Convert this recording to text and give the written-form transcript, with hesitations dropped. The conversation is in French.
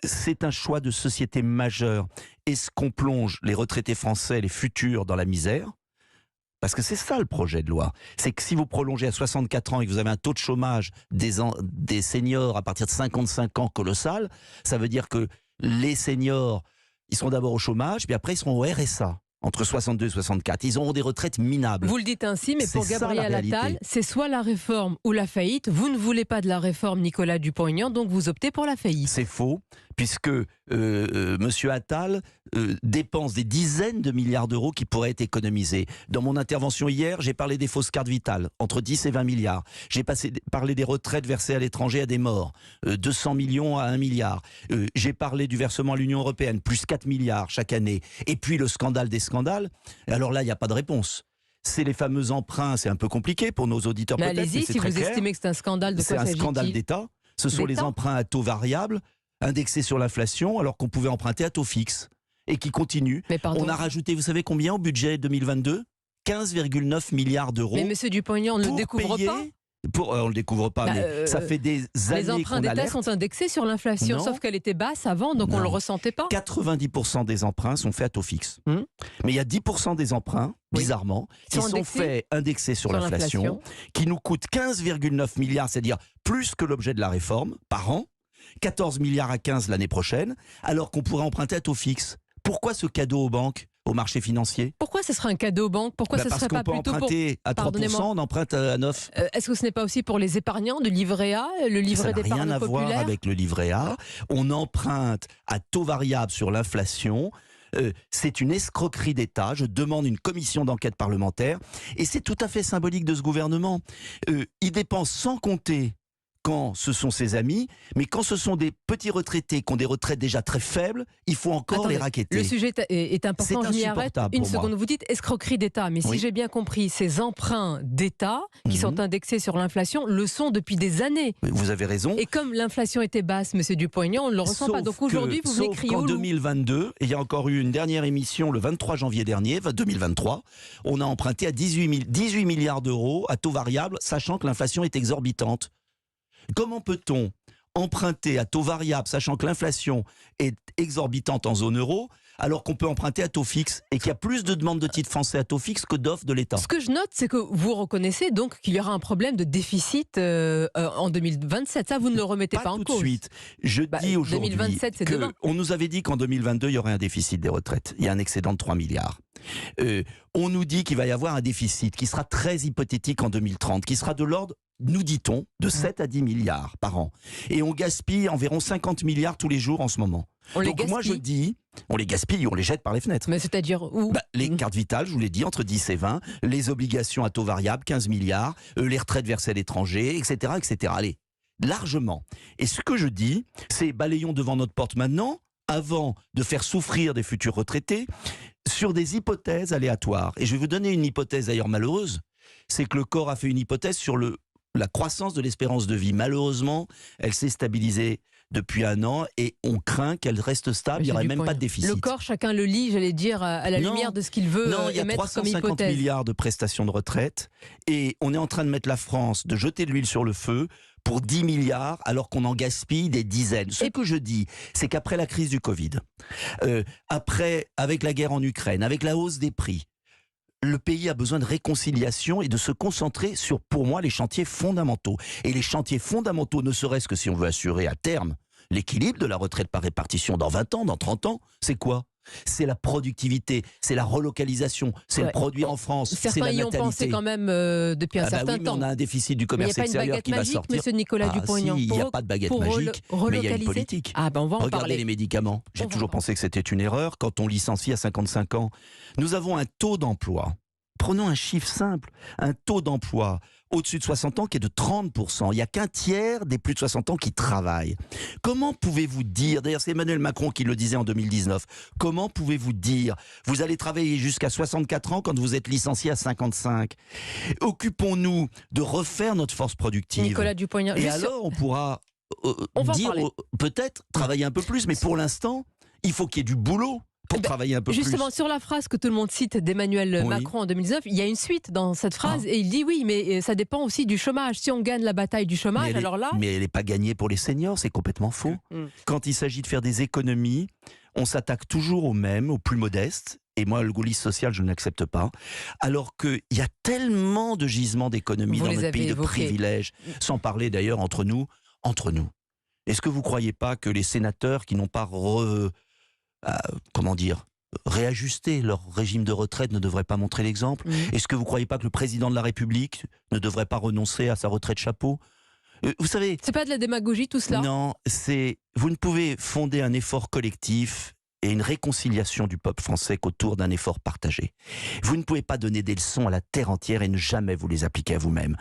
c'est un choix de société majeur. Est-ce qu'on plonge les retraités français, les futurs, dans la misère ? Parce que c'est ça le projet de loi. C'est que si vous prolongez à 64 ans et que vous avez un taux de chômage des seniors à partir de 55 ans colossal, ça veut dire que les seniors, ils seront d'abord au chômage, puis après ils seront au RSA. Entre 62 et 64. Ils auront des retraites minables. Vous le dites ainsi, mais pour Gabriel Attal, c'est soit la réforme ou la faillite. Vous ne voulez pas de la réforme, Nicolas Dupont-Aignan, donc vous optez pour la faillite. C'est faux, puisque Monsieur Attal dépense des dizaines de milliards d'euros qui pourraient être économisés. Dans mon intervention hier, j'ai parlé des fausses cartes vitales, entre 10 et 20 milliards. J'ai parlé des retraites versées à l'étranger à des morts, 200 millions à 1 milliard. J'ai parlé du versement à l'Union européenne, plus 4 milliards chaque année. Et puis le scandale des scandales, alors là, il n'y a pas de réponse. C'est les fameux emprunts, c'est un peu compliqué pour nos auditeurs peut-être. Allez-y, si vous estimez que c'est un scandale, de quoi s'agit-il ? C'est un scandale d'État. Ce sont les emprunts à taux variable, indexés sur l'inflation, alors qu'on pouvait emprunter à taux fixe. Et qui continuent. On a rajouté, vous savez combien au budget 2022 ? 15,9 milliards d'euros. Mais monsieur Dupont-Aignan, on ne le découvre pas ? On ne le découvre pas, mais ça fait des années les emprunts d'État sont indexés sur l'inflation, sauf qu'elle était basse avant, donc on ne le ressentait pas. 90% des emprunts sont faits à taux fixe. Mais il y a 10% des emprunts, bizarrement, qui sont faits indexés sur l'inflation, qui nous coûtent 15,9 milliards, c'est-à-dire plus que l'objet de la réforme, par an, 14 milliards à 15 l'année prochaine, alors qu'on pourrait emprunter à taux fixe. Pourquoi ce cadeau aux banques, au marché financier ? Pourquoi ce serait un cadeau aux banques ? Pourquoi ce serait pas plutôt pour... Parce qu'on peut emprunter à 3%, on emprunte à 9%. Est-ce que ce n'est pas aussi pour les épargnants de livret A, le livret d'épargne populaire ? Ça n'a rien à voir avec le livret A. On emprunte à taux variable sur l'inflation. C'est une escroquerie d'État. Je demande une commission d'enquête parlementaire. Et c'est tout à fait symbolique de ce gouvernement. Il dépense sans compter quand ce sont ses amis, mais quand ce sont des petits retraités qui ont des retraites déjà très faibles, il faut encore les racketter. Le sujet est important, je m'y arrête. Une seconde, vous dites escroquerie d'État, mais si j'ai bien compris, ces emprunts d'État qui sont indexés sur l'inflation le sont depuis des années. Vous avez raison. Et comme l'inflation était basse, monsieur Dupont-Aignan, on ne le ressent pas. Donc aujourd'hui, vous venez crier au loup. En 2022, il y a encore eu une dernière émission le 23 janvier dernier, 2023, on a emprunté à 18 milliards d'euros à taux variable, sachant que l'inflation est exorbitante. Comment peut-on emprunter à taux variable, sachant que l'inflation est exorbitante en zone euro, alors qu'on peut emprunter à taux fixe et qu'il y a plus de demandes de titres français à taux fixe que d'offres de l'État ? Ce que je note, c'est que vous reconnaissez donc qu'il y aura un problème de déficit en 2027. Ça, vous ne le remettez pas en cause. Pas tout de suite. Je dis aujourd'hui 2027, c'est demain. On nous avait dit qu'en 2022, il y aurait un déficit des retraites. Il y a un excédent de 3 milliards. On nous dit qu'il va y avoir un déficit qui sera très hypothétique en 2030, qui sera de l'ordre, nous dit-on, de 7 à 10 milliards par an. Et on gaspille environ 50 milliards tous les jours en ce moment. Donc moi je dis, on les gaspille ou on les jette par les fenêtres. Mais c'est-à-dire où ? Les cartes vitales, je vous l'ai dit, entre 10 et 20, les obligations à taux variable, 15 milliards, les retraites versées à l'étranger, etc., etc. Allez, largement. Et ce que je dis, c'est balayons devant notre porte maintenant, avant de faire souffrir des futurs retraités, sur des hypothèses aléatoires. Et je vais vous donner une hypothèse d'ailleurs malheureuse, c'est que le corps a fait une hypothèse sur la croissance de l'espérance de vie. Malheureusement, elle s'est stabilisée depuis 1 an et on craint qu'elle reste stable, il n'y aurait même pas de déficit. Le corps, chacun le lit, j'allais dire, à la lumière de ce qu'il veut émettre comme hypothèse. Non, il y a 350 milliards de prestations de retraite et on est en train de mettre la France, de jeter de l'huile sur le feu pour 10 milliards alors qu'on en gaspille des dizaines. Ce que je dis, c'est qu'après la crise du Covid, avec la guerre en Ukraine, avec la hausse des prix, le pays a besoin de réconciliation et de se concentrer sur, pour moi, les chantiers fondamentaux. Et les chantiers fondamentaux, ne serait-ce que si on veut assurer à terme l'équilibre de la retraite par répartition dans 20 ans, dans 30 ans, c'est quoi ? C'est la productivité, c'est la relocalisation, c'est le produire en France, c'est la certains natalité. y ont pensé quand même depuis un certain temps. Mais on a un déficit du commerce extérieur qui va sortir. Il n'y a pas une baguette magique, monsieur Nicolas Dupont-Aignan. Il n'y a pas de baguette magique, mais il y a une politique. On va en Regardez parler. les médicaments. J'ai toujours pensé que c'était une erreur quand on licencie à 55 ans. Nous avons un taux d'emploi. Prenons un chiffre simple, un taux d'emploi au-dessus de 60 ans qui est de 30%. Il n'y a qu'un tiers des plus de 60 ans qui travaillent. Comment pouvez-vous dire, d'ailleurs c'est Emmanuel Macron qui le disait en 2019, comment pouvez-vous dire, vous allez travailler jusqu'à 64 ans quand vous êtes licencié à 55 ? Occupons-nous de refaire notre force productive. Nicolas Dupont-Aignan. Et alors on pourra dire, peut-être, travailler un peu plus, mais pour l'instant, il faut qu'il y ait du boulot. pour travailler un peu justement, plus. sur la phrase que tout le monde cite d'Emmanuel Macron en 2019, il y a une suite dans cette phrase et il dit oui, mais ça dépend aussi du chômage. Si on gagne la bataille du chômage, alors là... Mais elle n'est pas gagnée pour les seniors, c'est complètement faux. Quand il s'agit de faire des économies, on s'attaque toujours aux mêmes, aux plus modestes. Et moi, le gaullisme social, je ne l'accepte pas. Alors qu'il y a tellement de gisements d'économies dans notre pays, de privilèges, sans parler d'ailleurs entre nous. Est-ce que vous ne croyez pas que les sénateurs qui n'ont pas réajuster leur régime de retraite ne devrait pas montrer l'exemple? Est-ce que vous ne croyez pas que le président de la République ne devrait pas renoncer à sa retraite chapeau? Vous savez... C'est pas de la démagogie tout cela? Non, vous ne pouvez fonder un effort collectif et une réconciliation du peuple français qu'autour d'un effort partagé. Vous ne pouvez pas donner des leçons à la terre entière et ne jamais vous les appliquer à vous-même.